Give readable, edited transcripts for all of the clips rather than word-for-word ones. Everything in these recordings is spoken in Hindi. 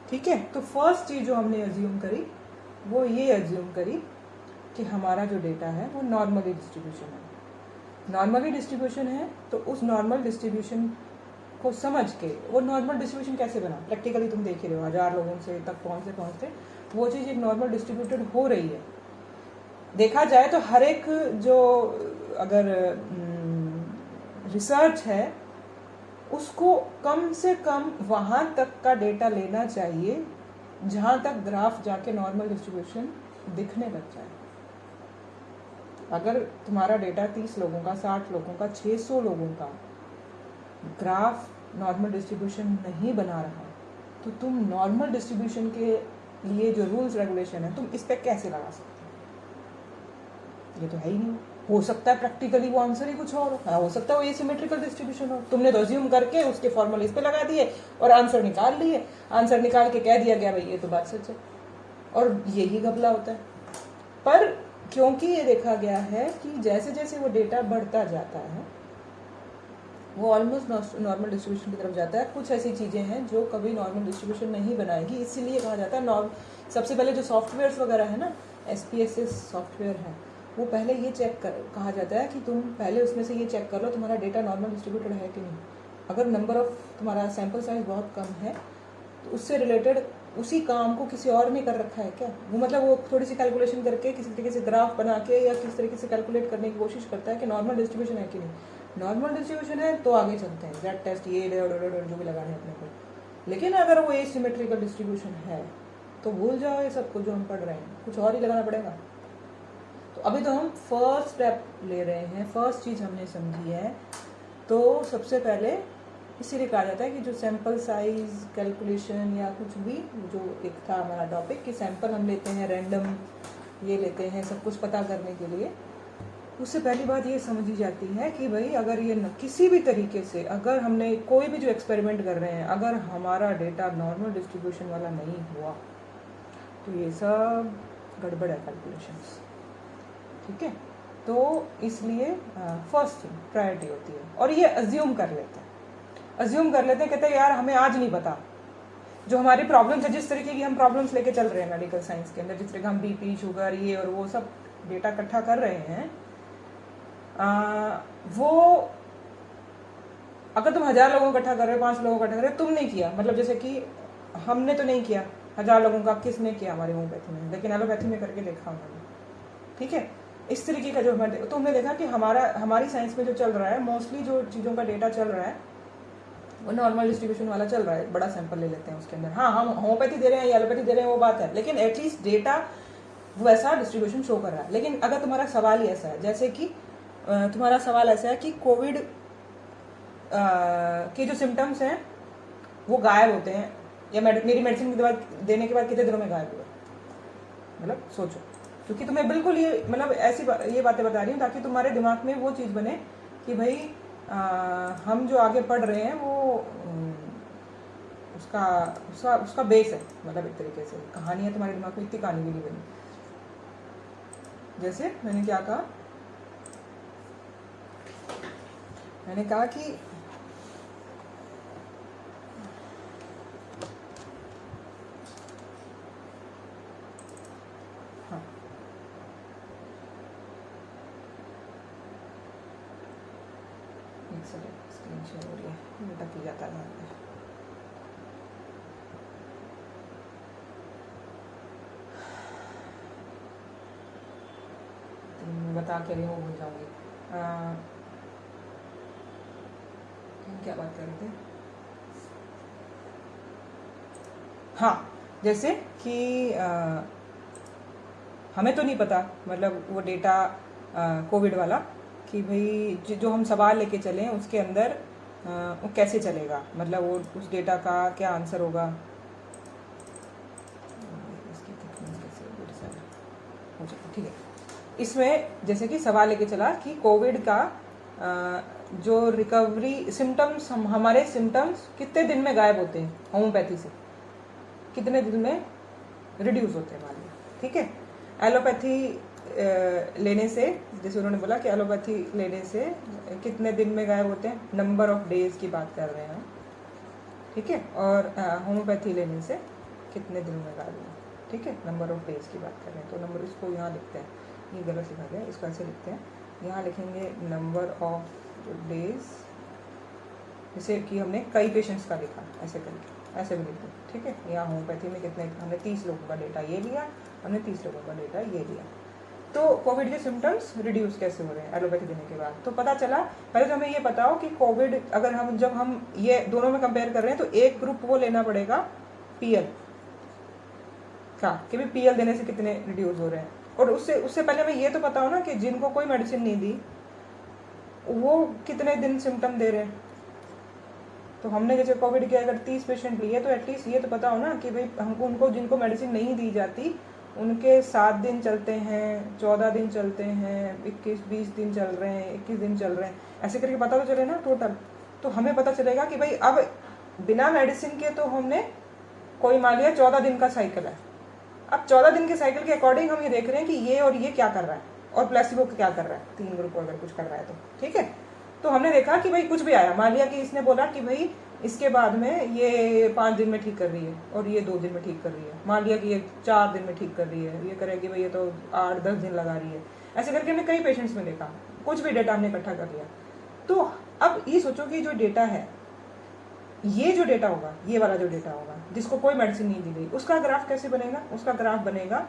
ठीक है, तो फर्स्ट चीज़ जो हमने एज्यूम करी वो ये एज्यूम करी कि हमारा जो डेटा है वो नॉर्मली डिस्ट्रीब्यूशन है। नॉर्मली डिस्ट्रीब्यूशन है तो उस नॉर्मल डिस्ट्रीब्यूशन को समझ के, वो नॉर्मल डिस्ट्रीब्यूशन कैसे बना, प्रैक्टिकली तुम देख ही रहे हो, 1000 लोगों से तक पहुँचते वो चीज़ एक नॉर्मल डिस्ट्रीब्यूटेड हो रही है। देखा जाए तो हर एक जो अगर रिसर्च है उसको कम से कम वहाँ तक का डेटा लेना चाहिए जहाँ तक ग्राफ जाके नॉर्मल डिस्ट्रीब्यूशन दिखने लग जाए। अगर तुम्हारा डेटा 30 लोगों का, 60 लोगों का, 600 लोगों का ग्राफ नॉर्मल डिस्ट्रीब्यूशन नहीं बना रहा तो तुम नॉर्मल डिस्ट्रीब्यूशन के लिए जो रूल्स रेगुलेशन है तुम इस पर कैसे लगा सकते हो? ये तो है ही नहीं। हो सकता है प्रैक्टिकली वो आंसर ही कुछ और हो सकता है वो एसिमेट्रिकल डिस्ट्रीब्यूशन हो, तुमने तो अज्यूम करके उसके फॉर्मूले इस पे लगा दिए और आंसर निकाल लिए, आंसर निकाल के कह दिया गया भाई ये तो बात सच है, और यही घपला होता है। पर क्योंकि ये देखा गया है कि जैसे जैसे वो डेटा बढ़ता जाता है वो ऑलमोस्ट नॉर्मल डिस्ट्रीब्यूशन की तरफ जाता है। कुछ ऐसी चीज़ें हैं जो कभी नॉर्मल डिस्ट्रीब्यूशन नहीं बनाएगी, इसीलिए कहा जाता है सबसे पहले जो सॉफ्टवेयर्स वगैरह है ना, SPSS सॉफ्टवेयर है, वो पहले ये कहा जाता है कि तुम पहले उसमें से ये चेक कर लो तुम्हारा डेटा नॉर्मल डिस्ट्रीब्यूटेड है कि नहीं। अगर नंबर ऑफ तुम्हारा सैम्पल साइज बहुत कम है तो उससे रिलेटेड उसी काम को किसी और ने कर रखा है क्या, वो मतलब वो थोड़ी सी कैलकुलेशन करके किसी तरीके से ग्राफ बना के या किस तरीके से कैलकुलेट करने की कोशिश करता है कि नॉर्मल डिस्ट्रीब्यूशन है कि नहीं। नॉर्मल डिस्ट्रीब्यूशन है तो आगे चलते हैं, जेड टेस्ट ये जो भी लगाने अपने को। लेकिन अगर वो एसिमेट्रिकल डिस्ट्रीब्यूशन है तो भूल जाओ ये सब कुछ जो हम पढ़ रहे हैं, कुछ और ही लगाना पड़ेगा। तो अभी तो हम फर्स्ट स्टेप ले रहे हैं, फर्स्ट चीज़ हमने समझी है। तो सबसे पहले इसीलिए कहा जाता है कि जो सैंपल साइज कैलकुलेशन या कुछ भी जो एक था हमारा टॉपिक कि सैंपल हम लेते हैं रैंडम, ये लेते हैं सब कुछ पता करने के लिए, उससे पहली बात ये समझी जाती है कि भाई अगर ये किसी भी तरीके से अगर हमने कोई भी जो एक्सपेरिमेंट कर रहे हैं अगर हमारा डेटा नॉर्मल डिस्ट्रीब्यूशन वाला नहीं हुआ तो ये सब गड़बड़ है कैलकुलेशंस। ठीक है, तो इसलिए फर्स्ट थिंग प्रायोरिटी होती है। और ये अज्यूम कर लेते हैं, कहते हैं यार हमें आज नहीं पता जो हमारी प्रॉब्लम्स है, जिस तरीके की हम प्रॉब्लम्स लेके चल रहे हैं मेडिकल साइंस के अंदर, जिस तरह का हम BP शुगर ये और वो सब डेटा इकट्ठा कर रहे हैं, वो अगर तुम 1000 लोगों को इकट्ठा कर रहे हो, 5 लोगों को इकट्ठा कर रहे हो, तुम नहीं किया, मतलब जैसे कि हमने तो नहीं किया 1000 लोगों का, किसने किया हमारी होम्योपैथी में, लेकिन एलोपैथी में करके देखा उन्होंने। ठीक है, इस तरीके का जो हमारे, तो हमने देखा कि हमारी साइंस में जो चल रहा है मोस्टली जो चीज़ों का डेटा चल रहा है वो नॉर्मल डिस्ट्रीब्यूशन वाला चल रहा है। बड़ा सैंपल ले लेते हैं उसके अंदर, हाँ हम होम्योपैथी दे रहे हैं या एलोपैथी दे रहे हैं वो बात है, लेकिन एटलीस्ट डेटा वैसा डिस्ट्रीब्यूशन शो कर रहा है। लेकिन अगर तुम्हारा सवाल ही ऐसा है, जैसे कि तुम्हारा सवाल ऐसा है कि कोविड के जो सिम्टम्स हैं वो गायब होते हैं या मेरी मेडिसिन की दवा देने के बाद कितने दिनों में गायब हुए, मतलब सोचो, क्योंकि तुम्हें बिल्कुल ये मतलब ये बातें बता रही हूँ ताकि तुम्हारे दिमाग में वो चीज़ बने कि भाई हम जो आगे पढ़ रहे हैं वो उसका बेस है, मतलब एक तरीके से कहानी है तुम्हारे दिमाग में, इतनी कहानी भी नहीं बनी। जैसे मैंने क्या कहा, मैंने कहा कि हाँ एक सेकेंड, स्क्रीन शेयर हो रही है, बेटा की जाता है। बता के रही हूँ, भूल जाऊंगी। क्या बात कर रहे थे? हाँ, जैसे कि हमें तो नहीं पता, मतलब वो डेटा कोविड वाला कि भाई जो हम सवाल लेके चलें उसके अंदर वो कैसे चलेगा, मतलब वो उस डेटा का क्या आंसर होगा, ठीक है। इसमें जैसे कि सवाल लेके चला कि कोविड का जो रिकवरी सिम्टम्स, हमारे सिम्टम्स कितने दिन में गायब होते हैं, होम्योपैथी से कितने दिन में रिड्यूस होते हैं मान लिया। ठीक है, एलोपैथी लेने से, जैसे उन्होंने बोला कि एलोपैथी लेने से कितने दिन में गायब होते हैं, नंबर ऑफ डेज की बात कर रहे हैं। ठीक है, और होम्योपैथी लेने से कितने दिन में लगा लिया, ठीक है। नंबर ऑफ डेज की बात करें तो नंबर, इसको यहाँ लिखते हैं, ये गलत लिखा गया, इसको ऐसे लिखते हैं, यहाँ लिखेंगे नंबर ऑफ डेज, जैसे कि हमने कई पेशेंट्स का लिखा, ऐसे करके ऐसे भी लिख दो, ठीक है। यहाँ होम्योपैथी में कितने, हमने 30 लोगों का डेटा ये लिया, हमने 30 लोगों का डेटा ये लिया। तो कोविड के सिम्टम्स रिड्यूस कैसे हो रहे हैं एलोपैथी देने के बाद, तो पता चला, पहले तो हमें ये पता हो कि कोविड, अगर हम जब हम ये दोनों में कंपेयर कर रहे हैं तो एक ग्रुप वो लेना पड़ेगा पीएल का, कि भाई पीएल देने से कितने रिड्यूस हो रहे हैं, और उससे पहले हमें ये तो पता हो ना कि जिनको कोई मेडिसिन नहीं दी वो कितने दिन सिम्टम दे रहे हैं। तो हमने जैसे कोविड के अगर 30 पेशेंट लिए तो एटलीस्ट ये तो पता हो ना कि भाई हमको, उनको जिनको मेडिसिन नहीं दी जाती उनके 7 दिन चलते हैं, 14 दिन चलते हैं, 21-20 दिन चल रहे हैं, 21 दिन चल रहे हैं, ऐसे करके पता तो चले ना टोटल। तो हमें पता चलेगा कि भाई अब बिना मेडिसिन के तो हमने कोई मान लिया 14 दिन का साइकिल है, अब 14 दिन के साइकिल के अकॉर्डिंग हम ये देख रहे हैं कि ये और ये क्या कर रहा है और प्लेसिबो क्या कर रहा है, 3 ग्रुप अगर कुछ कर रहा है तो ठीक है। तो हमने देखा कि भाई कुछ भी आया, मान लिया कि इसने बोला कि भाई इसके बाद में ये 5 दिन में ठीक कर रही है और ये 2 दिन में ठीक कर रही है, मान लिया कि ये 4 दिन में ठीक कर रही है, ये करेगी भाई ये तो 8-10 दिन लगा रही है, ऐसे करके हमने कई पेशेंट्स में देखा, कुछ भी डेटा हमने इकट्ठा कर लिया। तो अब ये सोचो कि जो डेटा है, ये जो डेटा होगा, ये वाला जो डेटा होगा जिसको कोई मेडिसिन नहीं दी गई, उसका ग्राफ कैसे बनेगा, उसका ग्राफ बनेगा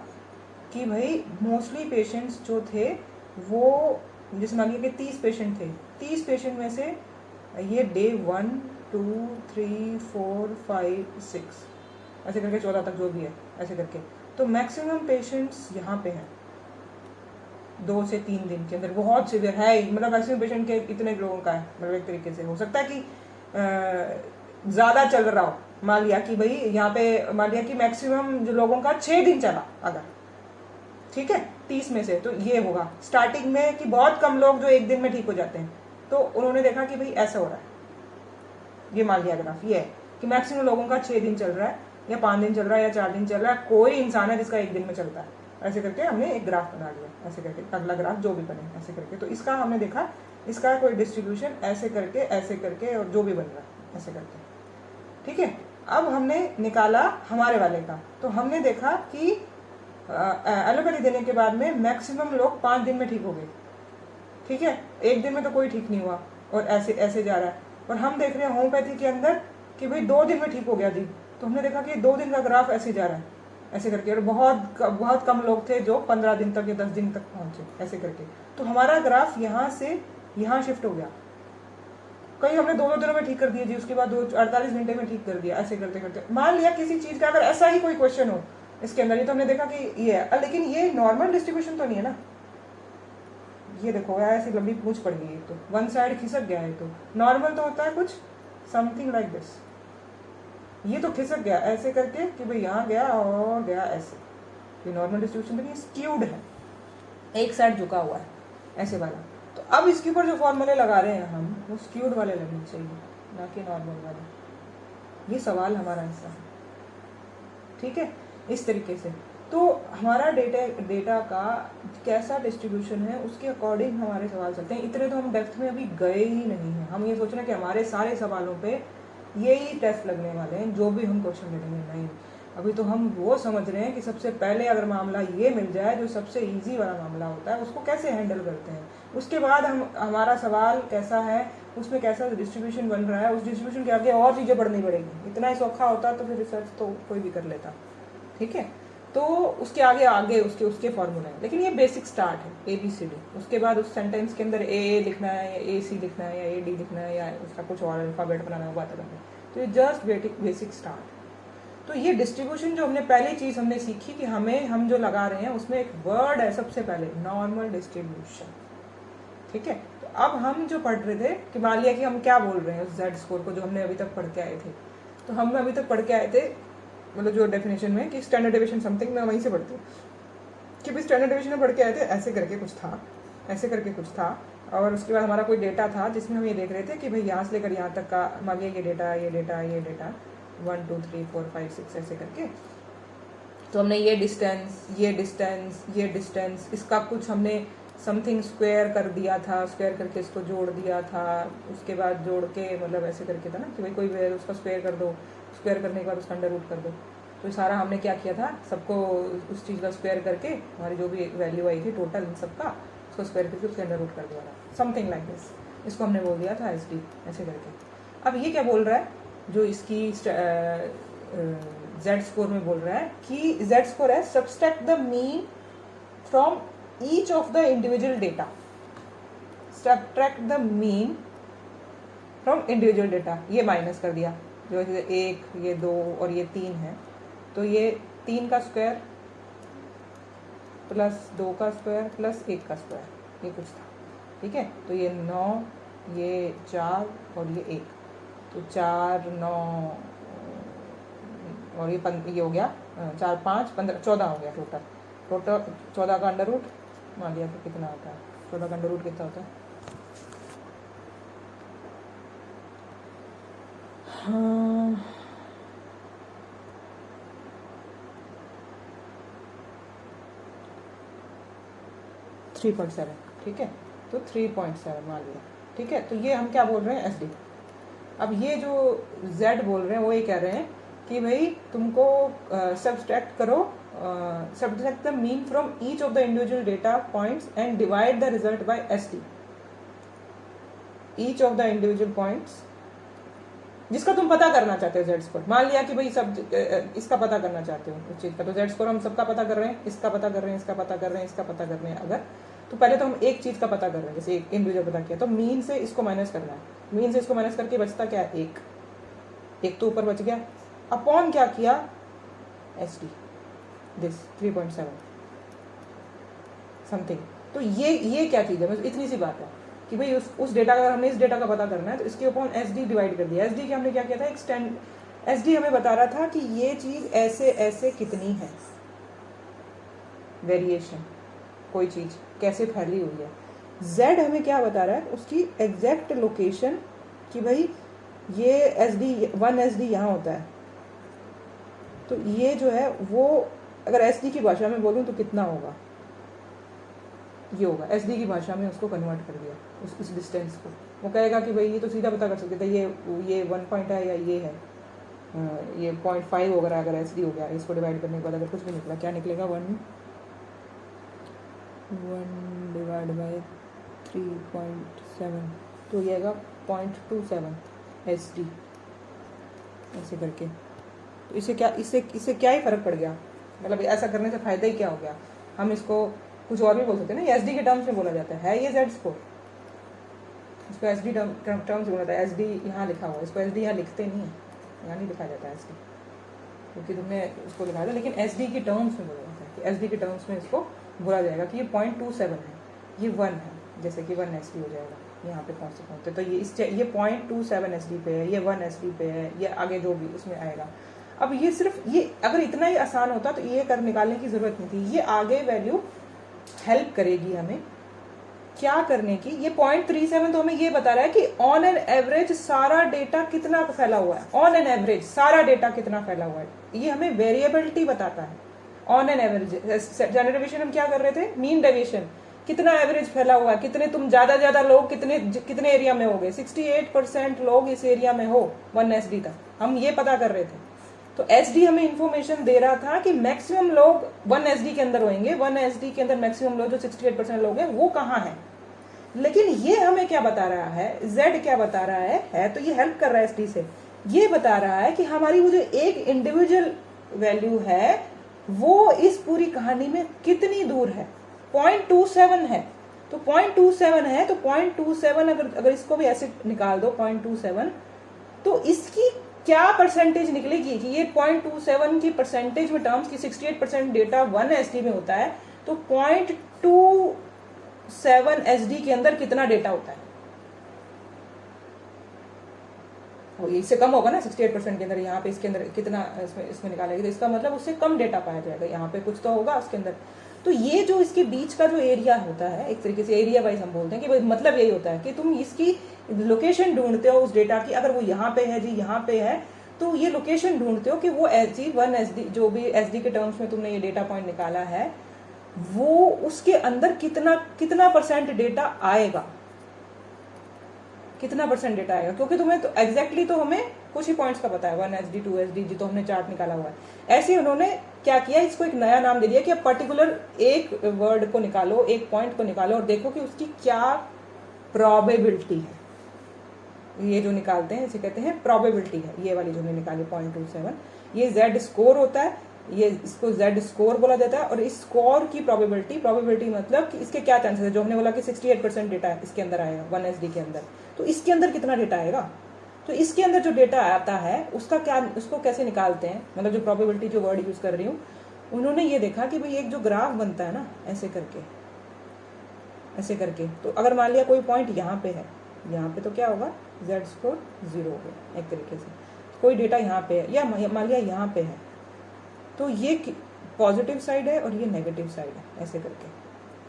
कि भाई मोस्टली पेशेंट्स जो थे वो, जैसे मान लीजिए कि 30 पेशेंट थे, 30 पेशेंट में से ये डे 1 2 3 4 5 6 ऐसे करके 14 तक जो भी है ऐसे करके, तो मैक्सिमम पेशेंट्स यहाँ पे हैं 2 से 3 दिन के अंदर, बहुत सीवियर है, मतलब मैक्सिमम पेशेंट के इतने लोगों का है, मतलब एक तरीके से हो सकता है कि ज़्यादा चल रहा हो, मान लिया कि भाई यहाँ पे मान लिया कि मैक्सिमम जो लोगों का 6 दिन चला अगर, ठीक है, 30 में से, तो ये होगा स्टार्टिंग में कि बहुत कम लोग जो 1 दिन में ठीक हो जाते हैं, तो उन्होंने देखा कि भाई ऐसा हो रहा है, ये मान लिया ग्राफ ये है कि मैक्सिमम लोगों का 6 दिन चल रहा है या 5 दिन चल रहा है या 4 दिन चल रहा है, कोई इंसान है जिसका 1 दिन में चलता है, ऐसे करके हमने एक ग्राफ बना लिया, ऐसे करके अगला ग्राफ जो भी बने ऐसे करके, तो इसका हमने देखा इसका कोई डिस्ट्रीब्यूशन ऐसे करके और जो भी बन रहा है ऐसे करके, ठीक है। अब हमने निकाला हमारे वाले का, तो हमने देखा कि एलोपैथी देने के बाद में मैक्सिमम लोग 5 दिन में ठीक हो गए, ठीक है, 1 दिन में तो कोई ठीक नहीं हुआ और ऐसे ऐसे जा रहा है। और हम देख रहे हैं होम्योपैथी के अंदर कि भाई 2 दिन में ठीक हो गया जी, तो हमने देखा कि 2 दिन का ग्राफ ऐसे जा रहा है ऐसे करके, और बहुत कम लोग थे जो 15 दिन तक या 10 दिन तक पहुंचे ऐसे करके, तो हमारा ग्राफ यहाँ से यहाँ शिफ्ट हो गया। कई हमने 2 दिनों में ठीक कर दिया जी, उसके बाद 48 घंटे में ठीक कर दिया, ऐसे करते करते मान लिया किसी चीज का अगर ऐसा ही कोई क्वेश्चन हो इसके अंदर, ये तो हमने देखा कि ये है, लेकिन ये नॉर्मल डिस्ट्रीब्यूशन तो नहीं है ना, ये देखो ऐसी लंबी पूंछ पड़ गई, तो वन साइड खिसक गया है, तो नॉर्मल तो होता है कुछ समथिंग लाइक दिस, ये तो खिसक गया ऐसे करके कि भाई यहाँ गया और गया ऐसे, ये नॉर्मल डिस्ट्रीब्यूशन तो नहीं, स्क्यूड है, एक साइड झुका हुआ है ऐसे वाला। तो अब इसके ऊपर जो फॉर्मूले लगा रहे हैं हम, वो स्क्यूड वाले लगने चाहिए ना कि नॉर्मल वाले, ये सवाल हमारा हिस्सा है, ठीक है, इस तरीके से। तो हमारा डेटा का कैसा डिस्ट्रीब्यूशन है उसके अकॉर्डिंग हमारे सवाल चलते हैं, इतने तो हम डेप्थ में अभी गए ही नहीं हैं, हम ये सोच रहे हैं कि हमारे सारे सवालों पे यही टेस्ट लगने वाले हैं, जो भी हम क्वेश्चन लेंगे, नहीं, अभी तो हम वो समझ रहे हैं कि सबसे पहले अगर मामला ये मिल जाए जो सबसे इजी वाला मामला होता है, उसको कैसे हैंडल करते हैं, उसके बाद हमारा सवाल कैसा है, उसमें कैसा डिस्ट्रीब्यूशन बन रहा है, उस डिस्ट्रीब्यूशन के आगे और चीज़ें बढ़नी पड़ेगी। इतना ही सौखा होता तो फिर रिसर्च तो कोई भी कर लेता, ठीक है। तो उसके आगे उसके फॉर्मूला है, लेकिन ये बेसिक स्टार्ट है ABCD, उसके बाद उस सेंटेंस के अंदर A लिखना है या AC लिखना है या AD लिखना है या उसका कुछ और अल्फाबेट बनाना है, वो बात अलग है। तो ये जस्ट बेसिक स्टार्ट। तो ये डिस्ट्रीब्यूशन जो हमने पहली चीज़ हमने सीखी कि हम जो लगा रहे हैं उसमें एक वर्ड है सबसे पहले, नॉर्मल डिस्ट्रीब्यूशन, ठीक है। तो अब हम जो पढ़ रहे थे कि मान लिया कि हम क्या बोल रहे हैं उस Z स्कोर को जो हमने अभी तक पढ़ के आए थे, तो हम अभी तक पढ़ के आए थे मतलब जो डेफिनेशन में कि स्टैंडर्ड डेविएशन समथिंग, मैं वहीं से पढ़ती हूँ कि भाई स्टैंडर्ड डेविएशन में पढ़ के आए थे, ऐसे करके कुछ था, ऐसे करके कुछ था, और उसके बाद हमारा कोई डेटा था जिसमें हम ये देख रहे थे कि भाई यहाँ से लेकर यहाँ तक का मान लिया ये डेटा 1 2 3 4 5 6 ऐसे करके, तो हमने ये डिस्टेंस इसका कुछ हमने समथिंग स्क्वायर कर दिया था, स्क्वायर करके इसको जोड़ दिया था, उसके बाद जोड़ के मतलब ऐसे करके था ना कि भाई कोई उसका स्क्वायर कर दो, स्क्वायर करने के बाद उसका अंडर रूट कर दो, तो सारा हमने क्या किया था, सबको उस चीज़ का स्क्वायर करके हमारी जो भी वैल्यू आई थी टोटल इन सबका उसको स्क्वायर करके उसके अंडर रूट कर दिया था, समथिंग लाइक दिस। इसको हमने बोल दिया था SD ऐसे करके। अब ये क्या बोल रहा है, जो इसकी Z स्कोर में बोल रहा है कि Z स्कोर है subtract the mean from each of the individual data, subtract the mean from individual data. ये माइनस कर दिया, जो है 1, ये 2 और ये 3 है, तो ये 3 का स्क्वायर प्लस 2 का स्क्वायर प्लस 1 का स्क्वायर, ये कुछ था, ठीक है। तो ये 9, ये 4 और ये 1, तो 4 9 और ये हो गया 4 5 15 14 हो गया टोटल 14 का अंडर रूट मान लिया। तो कितना होता है 14 का अंडर रूट कितना होता है? हाँ 3.7, ठीक है। तो 3.7 मान लिया, ठीक है। तो ये हम क्या बोल रहे हैं, SD। अब ये जो Z बोल रहे हैं वो ये कह रहे हैं कि भाई तुमको सब्सट्रैक्ट करो, subtract the mean from each of the individual data points and divide the result by SD। Each of the individual points जिसका तुम पता करना चाहते हो Z स्कोर, मान लिया कि भाई सब इसका पता करना चाहते हो उस चीज का, तो Z स्कोर हम सबका पता कर रहे हैं, इसका पता कर रहे हैं, इसका पता कर रहे हैं, इसका पता कर रहे हैं। अगर तो पहले तो हम एक चीज का पता कर रहे हैं, जैसे एक इंडिविजुअल पता किया, तो मीन से इसको माइनस करना है। मीन से इसको माइनस करके बचता क्या है, एक तो ऊपर बच गया, अपॉन क्या किया SD दिस 3.7 समथिंग। तो ये क्या चीज है, इतनी सी बात है कि भाई उस डेटा का, हमने इस डेटा का पता करना है तो इसके अपॉन SD डिवाइड कर दिया। SD के हमने क्या किया था, एक SD हमें बता रहा था कि ये चीज ऐसे ऐसे कितनी है, वेरिएशन कोई चीज कैसे फैली हुई है। Z हमें क्या बता रहा है, उसकी एग्जैक्ट लोकेशन कि भाई ये SD 1 SD यहाँ होता है, तो ये जो है वो अगर SD की भाषा में बोलूँ तो कितना होगा, ये होगा। SD की भाषा में उसको कन्वर्ट कर दिया उस डिस्टेंस को। वो कहेगा कि भाई ये तो सीधा पता कर सकते थे, ये 1 पॉइंट है या ये है, ये 0.5 वगैरह अगर SD हो गया, इसको डिवाइड करने के बाद अगर कुछ भी निकला, क्या निकलेगा 1 डिवाइड बाई 3.7, तो ये आएगा 0.27 SD ऐसे करके। तो इससे क्या ही फर्क पड़ गया, मतलब ऐसा करने से फायदा ही क्या हो गया। हम इसको कुछ और भी बोल सकते हैं ना, SD के टर्म्स में बोला जाता है ये Z स्कोर, इसको SD टर्म्स बोला जाता है। SD यहाँ लिखा हुआ है, इसको SD यहाँ लिखते नहीं है, यहाँ नहीं लिखा जाता है SD, क्योंकि तुमने इसको लिखा था, लेकिन SD के टर्म्स में बोला जाता है कि SD के टर्म्स में इसको बोला जाएगा कि ये 0.27 है, ये 1 है, जैसे कि 1 SD हो जाएगा यहाँ पे पहुँचते पहुँचते। तो ये 0.27 SD पे है, ये 1 SD पे है, ये आगे जो भी इसमें आएगा। अब ये सिर्फ ये अगर इतना ही आसान होता तो ये कर निकालने की ज़रूरत नहीं थी। ये आगे वैल्यू हेल्प करेगी हमें क्या करने की। ये 0.37 तो हमें ये बता रहा है कि ऑन एन एवरेज सारा डेटा कितना फैला हुआ है, ऑन एन एवरेज सारा डेटा कितना फैला हुआ है, ये हमें वेरिएबिलिटी बताता है। On an average standard deviation हम क्या कर रहे थे, मीन डेविएशन, कितना एवरेज फैला हुआ है, कितने तुम ज्यादा लोग कितने एरिया में हो गए, 68% लोग इस एरिया में हो 1 SD तक, हम ये पता कर रहे थे। तो SD हमें इंफॉर्मेशन दे रहा था कि मैक्सिमम लोग 1 SD के अंदर होंगे, 1 SD के अंदर मैक्सिमम लोग जो 68% लोग हैं वो कहाँ हैं। लेकिन ये हमें क्या बता रहा है, Z क्या बता रहा है तो ये हेल्प कर रहा है SD से, ये बता रहा है कि हमारी वो जो एक इंडिविजुअल वैल्यू है वो इस पूरी कहानी में कितनी दूर है, 0.27 है। तो 0.27 है, तो 0.27 अगर इसको भी ऐसे निकाल दो 0.27, तो इसकी क्या परसेंटेज निकलेगी कि ये 0.27 की परसेंटेज में टर्म्स की 68% डेटा 1 SD में होता है, तो 0.27 SD के अंदर कितना डेटा होता है, इससे कम होगा ना 68% के अंदर, यहाँ पे इसके अंदर कितना इसमें निकालेगी, तो इसका मतलब उससे कम डेटा पाया जाएगा, यहाँ पे कुछ तो होगा उसके अंदर। तो ये जो इसके बीच का जो एरिया होता है, एक तरीके से एरिया वाइज हम बोलते हैं कि मतलब यही होता है कि तुम इसकी लोकेशन ढूंढते हो उस डेटा की, अगर वो यहाँ पे है जी यहाँ पे है, तो ये लोकेशन ढूंढते हो कि वो SD 1 SD जो भी SD के टर्म्स में तुमने ये डेटा पॉइंट निकाला है वो उसके अंदर कितना परसेंट डेटा आएगा, कितना परसेंट डेटा आएगा, क्योंकि तुम्हें तो एग्जैक्टली तो हमें कुछ ही पॉइंट्स का पता है, 1 SD 2 SD जी तो हमने चार्ट निकाला हुआ है। ऐसे उन्होंने क्या किया, इसको एक नया नाम दे दिया कि अब पर्टिकुलर एक वर्ड को निकालो, एक पॉइंट को निकालो और देखो कि उसकी क्या प्रोबेबिलिटी है। ये जो निकालते हैं इसे कहते हैं प्रोबेबिलिटी है। ये वाली जो हमने निकाली 0.27, ये Z स्कोर होता है, ये इसको Z स्कोर बोला जाता है। और इस स्कोर की प्रोबेबिलिटी मतलब कि इसके क्या चांसेस है, जो हमने बोला कि 68% डेटा इसके अंदर आएगा 1 SD के अंदर, तो इसके अंदर कितना डेटा आएगा। तो इसके अंदर जो डेटा आता है उसका क्या, उसको कैसे निकालते हैं, मतलब जो प्रोबेबिलिटी जो वर्ड यूज कर रही हूँ, उन्होंने ये देखा कि भाई एक जो ग्राफ बनता है ना ऐसे करके, तो अगर मान लिया कोई पॉइंट यहाँ पे है, यहाँ पे तो क्या होगा, Z स्कोर 0 हो गया एक तरीके से। कोई डेटा यहाँ पे है या मान लिया यहाँ पे है, तो ये पॉजिटिव साइड है और ये नेगेटिव साइड है ऐसे करके,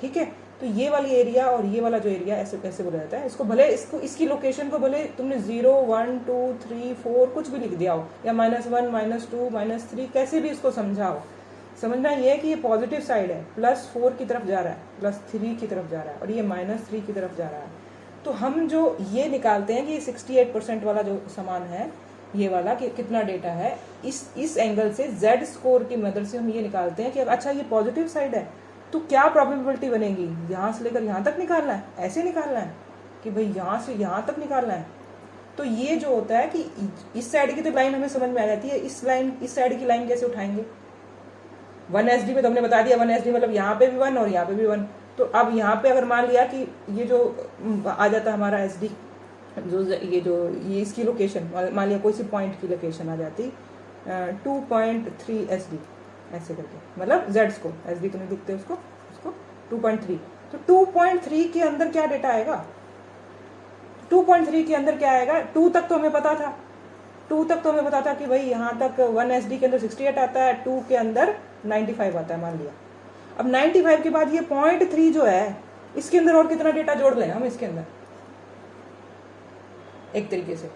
ठीक है। तो ये वाली एरिया और ये वाला जो एरिया ऐसे बोला जाता है। इसको भले इसकी लोकेशन को भले तुमने 0 1 2 3 4 कुछ भी लिख दिया हो, या -1 -2 -3 कैसे भी इसको समझाओ, समझना ये है कि ये पॉजिटिव साइड है, +4 की तरफ जा रहा है, +3 की तरफ जा रहा है, और ये -3 की तरफ जा रहा है। तो हम जो ये निकालते हैं कि 68% वाला जो सामान है, ये वाला कि कितना डेटा है, इस एंगल से Z स्कोर की मदद से हम ये निकालते हैं कि अच्छा ये पॉजिटिव साइड है तो क्या प्रोबेबिलिटी बनेगी, यहाँ से लेकर यहाँ तक निकालना है, ऐसे निकालना है कि भाई यहाँ से यहाँ तक निकालना है। तो ये जो होता है कि इस साइड की तो लाइन हमें समझ में आ जाती है, इस साइड की लाइन कैसे उठाएंगे। 1 SD में तो हमने बता दिया, 1 SD मतलब यहाँ पे भी 1 और यहाँ पे भी 1। तो अब यहाँ पे अगर मान लिया कि ये जो आ जाता है हमारा SD, ये इसकी लोकेशन, मान लिया कोई सी पॉइंट की लोकेशन आ जाती 2.3 SD ऐसे करके, मतलब Z स्कोर, SD तो नहीं दिखते उसको 2.3। तो 2.3 के अंदर क्या डेटा आएगा, 2.3 के अंदर क्या आएगा, 2 तक तो हमें पता था, 2 तक तो हमें पता था कि भाई यहाँ तक 1 SD के अंदर 68 आता है, 2 के अंदर 95 आता है मान लिया। अब 95 के बाद ये 0.3 जो है इसके अंदर और कितना डेटा जोड़ लें हम इसके अंदर, एक तरीके से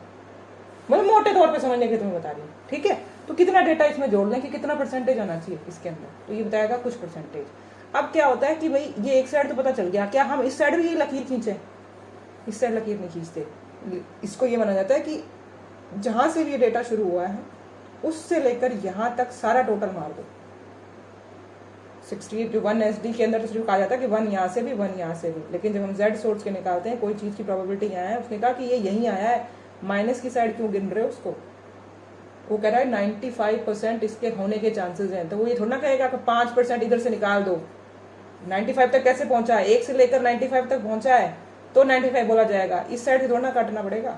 मतलब मोटे तौर पे समझने के तुम्हें बता रही हूँ, ठीक है। तो कितना डेटा इसमें जोड़ लें कि कितना परसेंटेज आना चाहिए इसके अंदर, तो ये बताएगा कुछ परसेंटेज। अब क्या होता है कि भाई ये एक साइड तो पता चल गया, क्या हम इस साइड भी ये लकीर खींचे, इस साइड लकीर नहीं खींचते। इसको ये माना जाता है कि जहां से भी ये डेटा शुरू हुआ है उससे लेकर यहाँ तक सारा टोटल मार दो। 68 जो 1 SD के अंदर तो सिर्फ कहा जाता है कि 1 यहाँ से भी 1 यहाँ से भी, लेकिन जब हम Z सोर्स के निकालते हैं कोई चीज़ की प्रोबेबिलिटी यहाँ है, उसने कहा कि ये यहीं आया है, माइनस की साइड क्यों गिन रहे हो उसको, वो कह रहा है 95% इसके होने के चांसेस हैं। तो वो ये थोड़ा ना कहेगा कि 5% इधर से निकाल दो, 95 तक कैसे पहुंचा है, 1 से लेकर 95 तक पहुंचा है तो 95 बोला जाएगा, इस साइड से थोड़ा ना काटना पड़ेगा।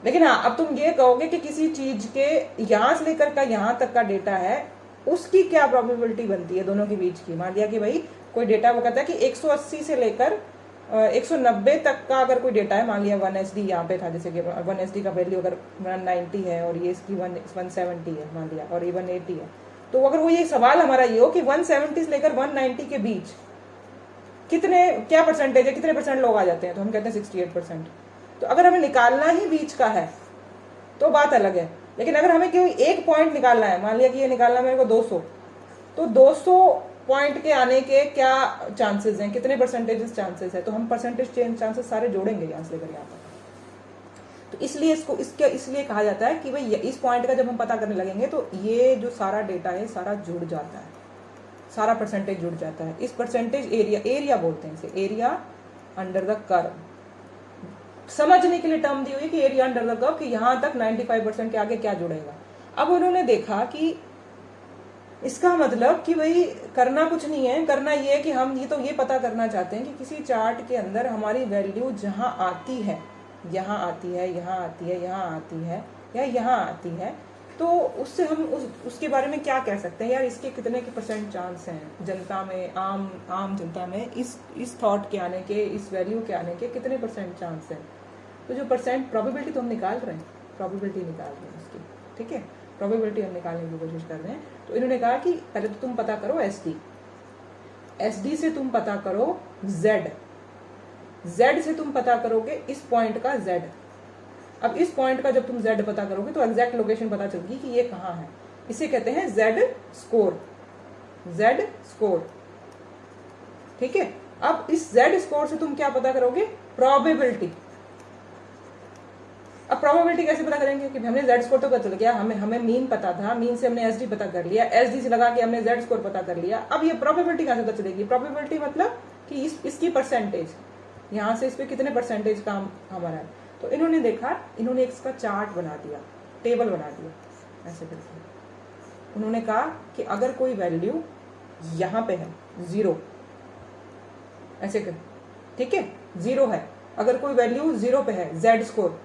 लेकिन हाँ, अब तुम ये कहोगे कि किसी चीज के यहाँ से लेकर का यहाँ तक का डेटा है, उसकी क्या प्रोबेबिलिटी बनती है दोनों के बीच की। मान लिया कि भाई कोई डेटा वो कहता है कि 180 से लेकर 190 तक का अगर कोई डेटा है, मान लिया 1 SD यहाँ पे था, जैसे कि 1 SD का वैल्यू अगर 190 है और ये इसकी 170 है मान लिया, और ये 180 है, तो अगर वो ये सवाल हमारा ये हो कि 170 से लेकर 190 के बीच कितने क्या परसेंटेज है, कितने % लोग आ जाते हैं, तो हम कहते हैं 68%। तो अगर हमें निकालना ही बीच का है तो बात अलग है, लेकिन अगर हमें कोई एक पॉइंट निकालना है, मान लिया कि ये निकालना मेरे को 200, तो 200 पॉइंट के आने के क्या चांसेस हैं, कितने परसेंटेज चांसेस है, तो हम परसेंटेज चेंज चांसेस सारे जोड़ेंगे यहाँ से लेकर यहाँ तक। तो इसलिए इसलिए कहा जाता है कि भाई इस पॉइंट का जब हम पता करने लगेंगे तो ये जो सारा डेटा है सारा जुड़ जाता है, सारा परसेंटेज जुड़ जाता है। इस परसेंटेज एरिया बोलते हैं इसे, एरिया अंडर द कर्व। समझने के लिए टर्म दी हुई कि एरिया अंडर द कर्व, कि यहाँ तक 95% के आगे क्या जुड़ेगा। अब उन्होंने देखा कि इसका मतलब कि भाई करना कुछ नहीं है, करना ये है कि हम ये पता करना चाहते हैं कि किसी चार्ट के अंदर हमारी वैल्यू जहाँ आती है, यहाँ आती है, यहाँ आती है, यहाँ आती है या यहाँ आती है, तो उससे हम उसके बारे में क्या कह सकते हैं, यार इसके कितने के % चांस हैं जनता में, आम जनता में इस थॉट के आने के, इस वैल्यू के आने के कितने % चांस हैं। तो जो % प्रोबेबिलिटी तो हम निकाल रहे हैं, प्रोबेबिलिटी निकाल रहे हैं उसकी, ठीक है, प्रोबेबिलिटी हम निकालने की कोशिश कर रहे हैं। तो इन्होंने कहा कि पहले तो तुम पता करो SD से तुम पता करो Z से तुम पता करोगे इस पॉइंट का Z। अब इस पॉइंट का जब तुम Z पता करोगे तो एग्जैक्ट लोकेशन पता चलेगी कि ये कहाँ है, इसे कहते हैं Z स्कोर, ठीक है। अब इस Z स्कोर से तुम क्या पता करोगे, प्रोबेबिलिटी। अब प्रोबेबिलिटी कैसे पता करेंगे कि हमने जेड स्कोर तो पता चल गया, हमें मीन पता था, मीन से हमने एसडी पता कर लिया, एसडी से लगा के हमने जेड स्कोर पता कर लिया। अब ये प्रोबेबिलिटी कैसे पता चलेगी? प्रोबेबिलिटी मतलब कि इसकी परसेंटेज, यहाँ से इस पर कितने परसेंटेज काम हमारा है। तो इन्होंने देखा, इन्होंने इसका चार्ट बना दिया, टेबल बना दिया ऐसे करके। उन्होंने कहा कि अगर कोई वैल्यू यहाँ पे है 0 ऐसे कर, ठीक है 0 है, अगर कोई वैल्यू 0 पे है जेड स्कोर,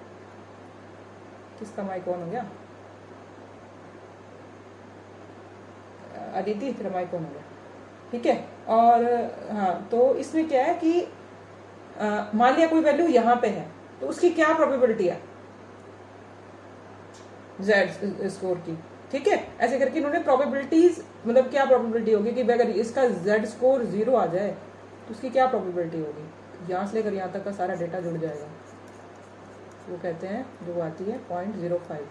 किसका माइक ऑन हो गया? अदिति तेरा माइक ऑन हो गया, ठीक है। और हाँ, तो इसमें क्या है कि मान लिया कोई वैल्यू यहाँ पे है तो उसकी क्या प्रोबेबिलिटी है जेड स्कोर की, ठीक है। ऐसे करके इन्होंने प्रोबेबिलिटीज, मतलब क्या प्रोबेबिलिटी होगी कि अगर इसका जेड स्कोर 0 आ जाए तो उसकी क्या प्रोबेबिलिटी होगी। यहाँ से लेकर यहाँ तक का सारा डेटा जुड़ जाएगा, वो कहते हैं जो आती है 0.05,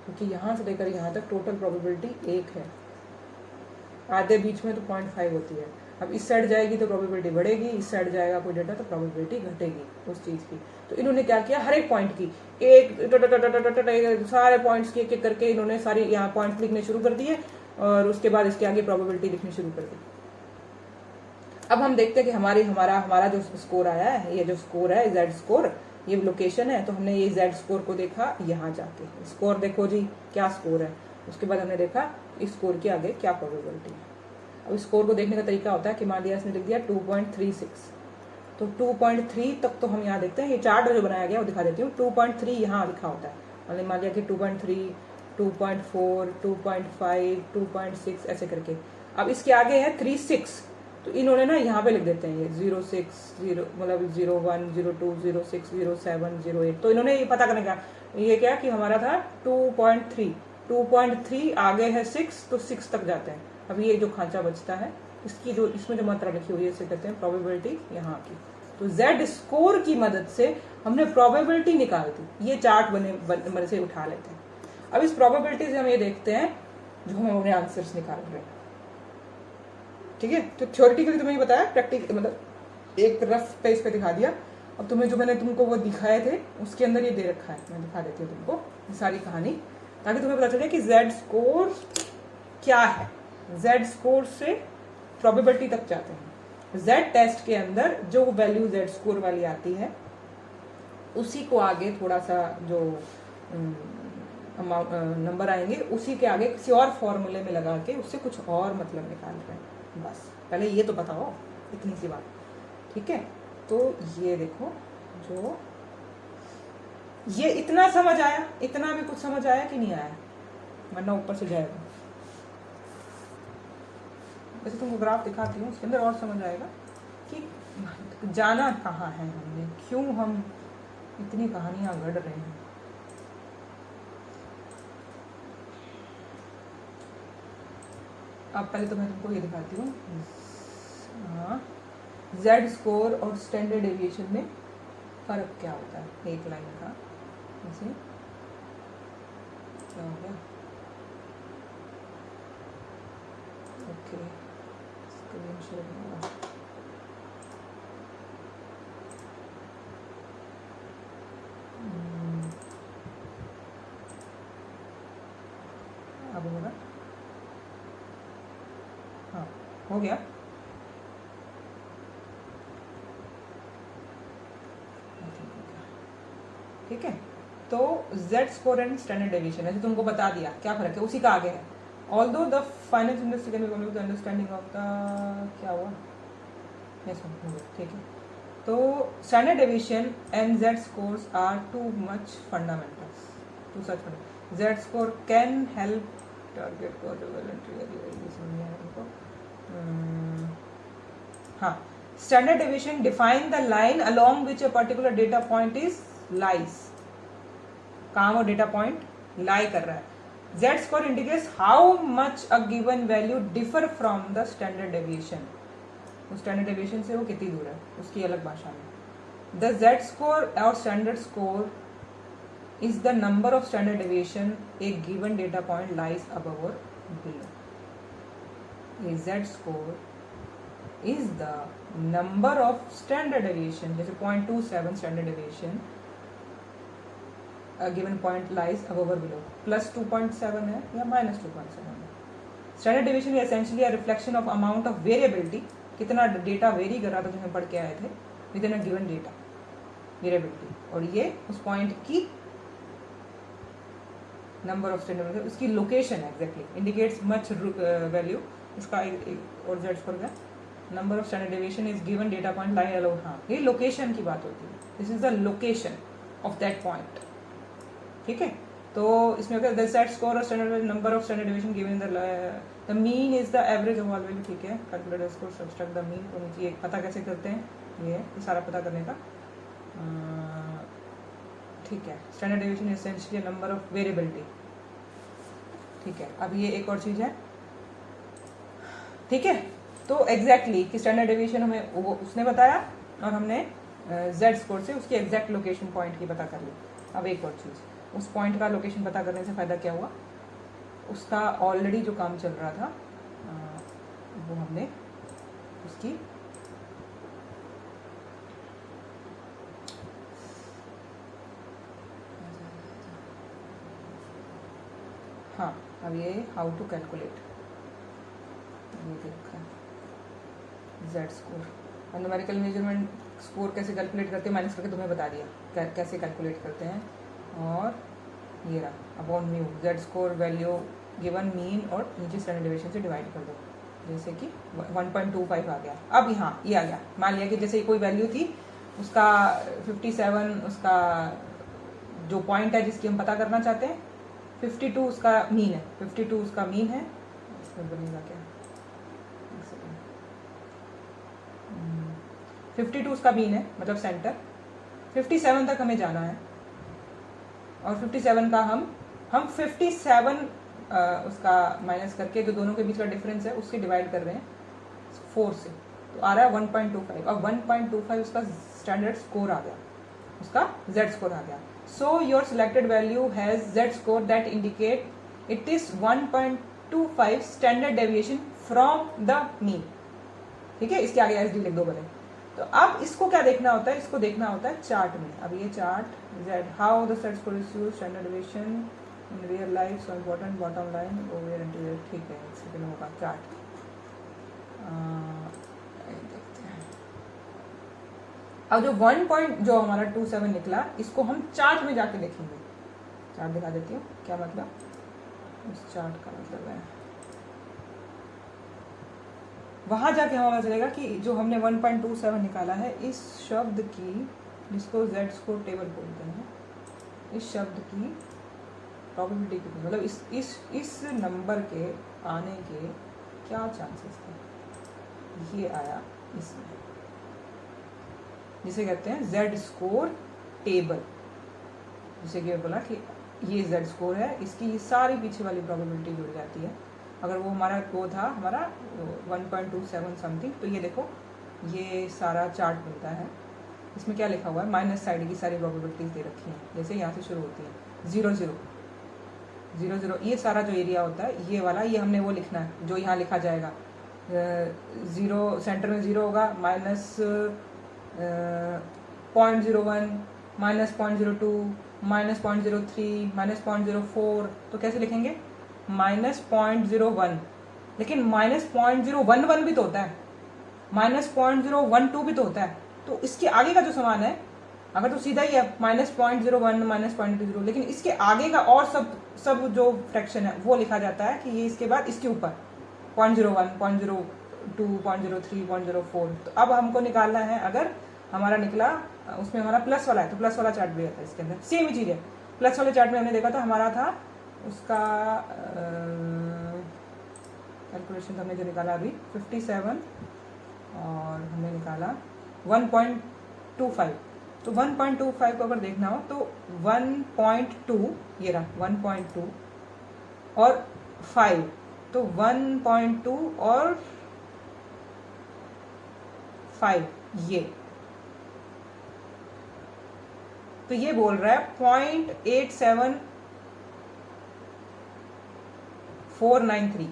क्योंकि यहाँ से लेकर यहाँ तक टोटल प्रोबेबिलिटी 1 है, आधे बीच में तो 0.5 होती है। अब इस साइड जाएगी तो प्रोबेबिलिटी बढ़ेगी, इस साइड जाएगा कोई डेटा तो प्रोबेबिलिटी घटेगी उस चीज़ की। तो इन्होंने क्या किया, हर एक पॉइंट की एक सारे पॉइंट्स की एक करके इन्होंने सारी यहाँ पॉइंट्स लिखने शुरू कर दिए और उसके बाद इसके आगे प्रोबेबिलिटी लिखनी शुरू कर दी। अब हम देखते हैं कि हमारा जो स्कोर आया है, ये जो स्कोर है जेड स्कोर, ये लोकेशन है, तो हमने ये जेड स्कोर को देखा यहाँ जाके, स्कोर देखो जी क्या स्कोर है। उसके बाद हमने देखा इस स्कोर के आगे क्या प्रोबेबिलिटी है। अब स्कोर को देखने का तरीका होता है कि मान लिया इसने लिख दिया 2.36, तो 2.3 तक तो हम यहाँ देखते हैं, ये चार्ट जो बनाया गया वो दिखा देती हूँ। 2.3 यहाँ लिखा होता है, मान लिया कि 2.3, 2.4, 2.5, 2.6 ऐसे करके। अब इसके आगे है 36, तो इन्होंने ना यहाँ पे लिख देते हैं ये 0.6 मतलब 0.1 0.2 0.6 0.7 0.8। तो इन्होंने ये पता करने का ये क्या कि हमारा था 2.3 आगे है 6, तो 6 तक जाते हैं। अब ये जो खांचा बचता है इसकी जो इसमें जो मात्रा लिखी हुई है इसे कहते हैं प्रोबेबिलिटी यहाँ की। तो जेड स्कोर की मदद से हमने प्रोबेबिलिटी निकाल दी, ये चार्ट बने से उठा लेते हैं। अब इस प्रोबेबिलिटी से हम ये देखते हैं जो हम अपने आंसर्स निकाल रहे हैं, ठीक है। तो थ्योरेटिकली तुम्हें बताया, प्रैक्टिकल मतलब एक रफ पेज पे दिखा दिया। अब तुम्हें जो मैंने तुमको वो दिखाए थे उसके अंदर ये दे रखा है, मैं दिखा देती हूँ तुमको सारी कहानी, ताकि तुम्हें पता चले कि जेड स्कोर क्या है। जेड स्कोर से प्रोबेबिलिटी तक जाते हैं। जेड टेस्ट के अंदर जो वैल्यू जेड स्कोर वाली आती है उसी को आगे थोड़ा सा जो नंबर आएंगे उसी के आगे किसी और फॉर्मूले में लगा के उससे कुछ और मतलब निकाल रहे हैं। बस पहले ये तो बताओ, इतनी सी बात, ठीक है। तो ये देखो, जो ये इतना समझ आया, इतना भी कुछ समझ आया कि नहीं आया, वरना ऊपर से जाएगा। वैसे तुमको ग्राफ दिखाती हूँ, उसके अंदर और समझ आएगा कि जाना कहाँ है हमने, क्यों हम इतनी कहानियां गढ़ रहे हैं। अब पहले तो मैं तुमको ये दिखाती हूँ, हाँ, जेड स्कोर और स्टैंडर्ड डेविएशन में फर्क क्या होता है। एक लाइन का जैसे क्या हो गया, ओके, स्क्रीन शेयर होगा। अब होगा, हाँ हो गया। ठीक है, तो Z score and standard deviation ऐसे तुमको बता दिया क्या फर्क है, उसी का आगे है। Although the finance industry can be complete with understanding of the, क्या हुआ, यस ठीक है। तो standard deviation and Z scores are too much fundamentals to such. Z score can help target को हाँ, standard deviation define the line along which a particular data point is lies, कहाँ वो डेटा पॉइंट लाई कर रहा है। Z score indicates how much a given value differ from the standard deviation, उस स्टैंडर्ड डेविएशन से वो कितनी दूर है, उसकी अलग भाषा में। द जेड स्कोर और standard score is the number of standard deviation a given data point lies above or below. A Z score is the number of standard deviation, जैसे 0.27 standard deviation given point lies above और बिलो, +2.7 है या -2.7 है। Standard deviation is essentially a reflection of amount of variability, कितना डेटा वेरी कर रहा था जो हम पढ़ के आए थे with in a given data variability, और ये उस पॉइंट की नंबर ऑफ स्टैंडर्ड, उसकी लोकेशन है एग्जैक्टली, इंडिकेट्स मच वैल्यू, इसका और जेड स्कोर का number of standard deviation is given data point lie allowed. हाँ, ये लोकेशन की बात होती है, this is the location of that point. ठीक है, तो इसमें क्या द सेट स्कोर और standard number of standard deviation given the mean is the average of all value. ठीक है, calculate score subtract the mean, तो नीचे पता कैसे करते हैं, ये सारा पता करने का। ठीक है, standard deviation is essentially number of variability. ठीक है, अब ये एक और चीज है। ठीक है, तो एग्जैक्टली कि स्टैंडर्ड डेविएशन हमें वो उसने बताया और हमने जेड स्कोर से उसकी एग्जैक्ट लोकेशन पॉइंट की पता कर ली। अब एक और चीज़, उस पॉइंट का लोकेशन पता करने से फ़ायदा क्या हुआ, उसका ऑलरेडी जो काम चल रहा था वो हमने उसकी हाँ, अब ये हाउ टू कैलकुलेट, ये देखा जेड स्कोर और न्यूमेरिकल मेजरमेंट स्कोर कैसे कैलकुलेट करते हैं, माइनस करके तुम्हें बता दिया कैसे कैलकुलेट करते हैं। और ये रहा upon mu, Z score value given mean और नीचे स्टैंडर्ड डेविएशन से डिवाइड कर दो, जैसे कि 1.25 आ गया। अब यहाँ ये आ गया, मान लिया कि जैसे कोई वैल्यू थी उसका 57, उसका जो पॉइंट है जिसकी हम पता करना चाहते हैं, 52 उसका मीन है, 52 उसका मीन है, इसमें बनेगा क्या, 52 उसका मीन है मतलब सेंटर, 57 तक हमें जाना है और 57 का हम 57 उसका माइनस करके जो दोनों के बीच का डिफरेंस है उससे डिवाइड कर रहे हैं 4 से, तो आ रहा है 1.25। अब 1.25 उसका स्टैंडर्ड स्कोर आ गया, उसका जेड स्कोर आ गया। So your selected value has Z score that indicate it is 1.25 standard deviation from the mean. ठीक है, इसके आगे एसडी लिख दो भले। तो अब इसको क्या देखना होता है, इसको देखना होता है चार्ट में। अब ये chart Z how the set score is used standard deviation in real life, so important bottom line over interior. ठीक है, एक सेकंड होगा चार्ट, देखते हैं। अब जो 1.27 निकला इसको हम चार्ट में जाके देखेंगे। चार्ट दिखा देती हूँ क्या मतलब, इस चार्ट का मतलब है वहाँ जाके हमें पता चलेगा कि जो हमने 1.27 निकाला है, इस शब्द की, जिसको जेड स्कोर टेबल बोलते हैं, इस शब्द की प्रोबेबिलिटी कितनी, मतलब इस नंबर के आने के क्या चांसेस थे, ये आया इसमें, जिसे कहते हैं जेड स्कोर टेबल। जिसे कि बोला कि ये जेड स्कोर है, इसकी ये सारी पीछे वाली प्रोबेबिलिटी जुड़ जाती है। अगर वो हमारा वो था हमारा 1.27 समथिंग, तो ये देखो ये सारा चार्ट मिलता है। इसमें क्या लिखा हुआ है, माइनस साइड की सारी प्रोबेबिलिटीज दे रखी हैं, जैसे यहाँ से शुरू होती है 0 0 0 0, ये सारा जो एरिया होता है ये वाला, ये हमने वो लिखना है जो यहाँ लिखा जाएगा। 0 सेंटर में 0 होगा, माइनस 0.01, माइनस 0.02, माइनस 0.03, माइनस 0.04, तो कैसे लिखेंगे माइनस 0.01, लेकिन माइनस 0.011 भी तो होता है, माइनस 0.012 भी तो होता है। तो इसके आगे का जो समान है, अगर तो सीधा ही है माइनस 0.01, माइनस 0.0, लेकिन इसके आगे का और सब जो फ्रैक्शन है वो लिखा जाता है कि ये इसके बाद इसके ऊपर 0.01, 0.02, 0.03, 0.04। तो अब हमको निकालना है, अगर हमारा निकला उसमें हमारा प्लस वाला है तो प्लस वाला चार्ट भी रहता है इसके अंदर, सेम ही चीज़ है। प्लस वाले चार्ट में हमने देखा था हमारा था उसका कैलकुलेशन हमने जो निकाला अभी 57 और हमने निकाला 1.25। तो 1.25 को अगर देखना हो तो 1.2, ये रहा 1.2 और 5, तो 1.2 और 5 ये, तो ये बोल रहा है 0.87493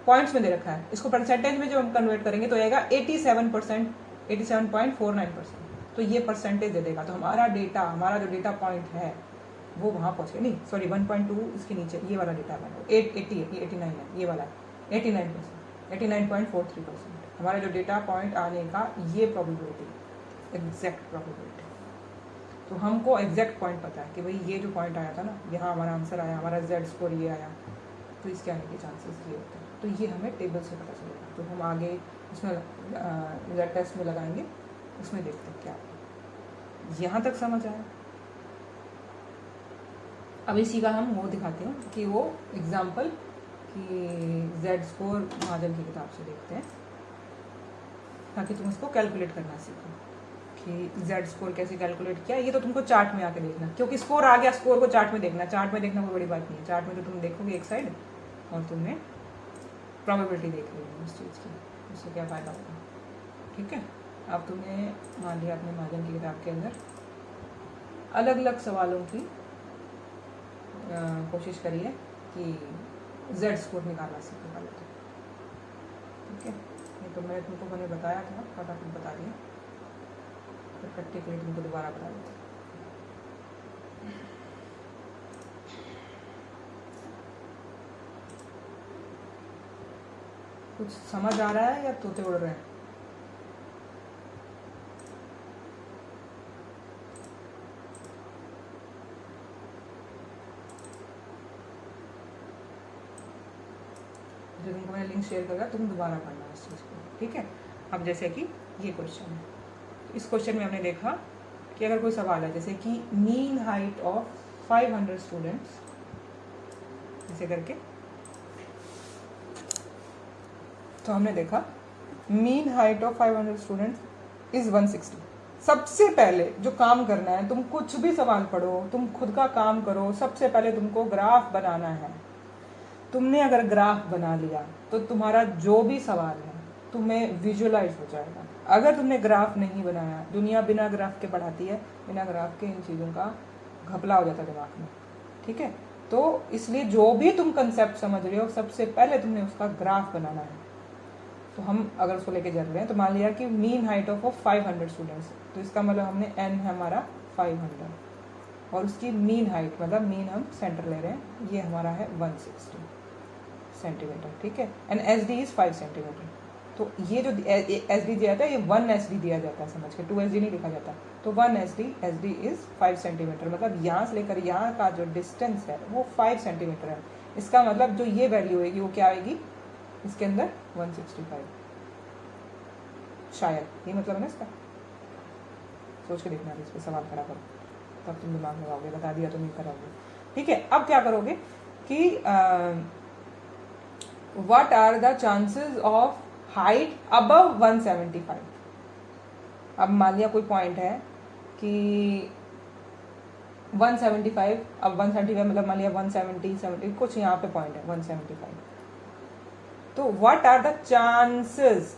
पॉइंट्स में दे रखा है। इसको परसेंटेज में जो हम कन्वर्ट करेंगे तो आएगा 87%, 87.49%। तो ये परसेंटेज दे देगा। तो हमारा डेटा, हमारा जो डेटा पॉइंट है वो वहाँ पहुँच गया, नहीं सॉरी 1.2 इसके नीचे ये वाला डेटा है 880 है, ये 89 है, ये वाला 89%, 89.43%। हमारा जो डेटा पॉइंट आने का ये प्रोबेबिलिटी, एग्जैक्ट प्रोबेबिलिटी। तो हमको एग्जैक्ट पॉइंट पता है कि भाई ये जो पॉइंट आया था ना, यहाँ हमारा आंसर आया, हमारा जेड स्कोर ये आया, तो इसके आने के चांसेस ये होते हैं। तो ये हमें टेबल से पता चलेगा। तो हम आगे इसमें जेड टेस्ट में लगाएंगे, उसमें देखते हैं क्या। यहाँ तक समझ आया। अब इसी का हम वो दिखाते हैं कि वो एग्जाम्पल कि जेड स्कोर महाजन की किताब से देखते हैं, ताकि तुम इसको कैलकुलेट करना सीखो कि जेड स्कोर कैसे कैलकुलेट किया। ये तो तुमको चार्ट में आके देखना, क्योंकि स्कोर आ गया, स्कोर को चार्ट में देखना। चार्ट में देखना कोई बड़ी बात नहीं है। चार्ट में तो तुम देखोगे एक साइड और तुमने प्रोबेबिलिटी देख रही है उस चीज़ की, उससे क्या फ़ायदा होगा। ठीक है, अब तुमने मान लिया अपने महाजन की किताब के अंदर अलग अलग सवालों की कोशिश करिए कि जेड स्कोर निकालना सीखने वाले थे। ठीक है, ये तो मैंने बताया था, फटाफट बता दिया, फिर प्रैक्टिकली तुमको दोबारा बता देते। कुछ समझ आ रहा है या तोते उड़ रहे हैं? जो तुमको मैंने लिंक शेयर करा, तुम दोबारा पढ़ना इस चीज़ को। ठीक है, अब जैसे कि ये क्वेश्चन है, इस क्वेश्चन में हमने देखा कि अगर कोई सवाल है जैसे कि मीन हाइट ऑफ 500 स्टूडेंट्स, ऐसे करके, तो हमने देखा mean height of 500 students is 160। सबसे पहले जो काम करना है, तुम कुछ भी सवाल पढ़ो, तुम खुद का काम करो, सबसे पहले तुमको ग्राफ बनाना है। तुमने अगर ग्राफ बना लिया तो तुम्हारा जो भी सवाल है तुम्हें विजुअलाइज हो जाएगा। अगर तुमने ग्राफ नहीं बनाया, दुनिया बिना ग्राफ के पढ़ाती है, बिना ग्राफ के इन चीज़ों का घपला हो जाता है दिमाग में। ठीक है, तो इसलिए जो भी तुम कंसेप्ट समझ रहे हो, सबसे पहले तुमने उसका ग्राफ बनाना है। तो हम अगर उसको लेके चल रहे हैं, तो मान लिया कि मीन हाइट ऑफ 500 स्टूडेंट्स, तो इसका मतलब हमने n है हमारा 500 और उसकी मीन हाइट, मतलब मीन हम सेंटर ले रहे हैं, ये हमारा है 160 सेंटीमीटर। ठीक है, and S D is 5 centimetre. तो ये जो एस डी दिया जाता है, ये 1 एस डी दिया जाता है, समझ के 2 एस डी नहीं लिखा जाता। तो 1 एस डी इज़ 5 सेंटीमीटर, मतलब यहाँ से लेकर यहाँ का जो डिस्टेंस है वो 5 सेंटीमीटर है। इसका मतलब जो ये वैल्यू होगी वो क्या आएगी इसके अंदर, 165 शायद, ये मतलब है ना इसका। सोच के देखना, इस पर सवाल खड़ा करो, तब तुम दिमाग लगाओगे। बता दिया तो नहीं कराओगे। ठीक है, अब क्या करोगे कि what are the chances of height above 175। अब मान लिया कोई पॉइंट है कि 175, अब 175 मतलब मान लिया 170 कुछ यहाँ पे पॉइंट है 175। तो what are the chances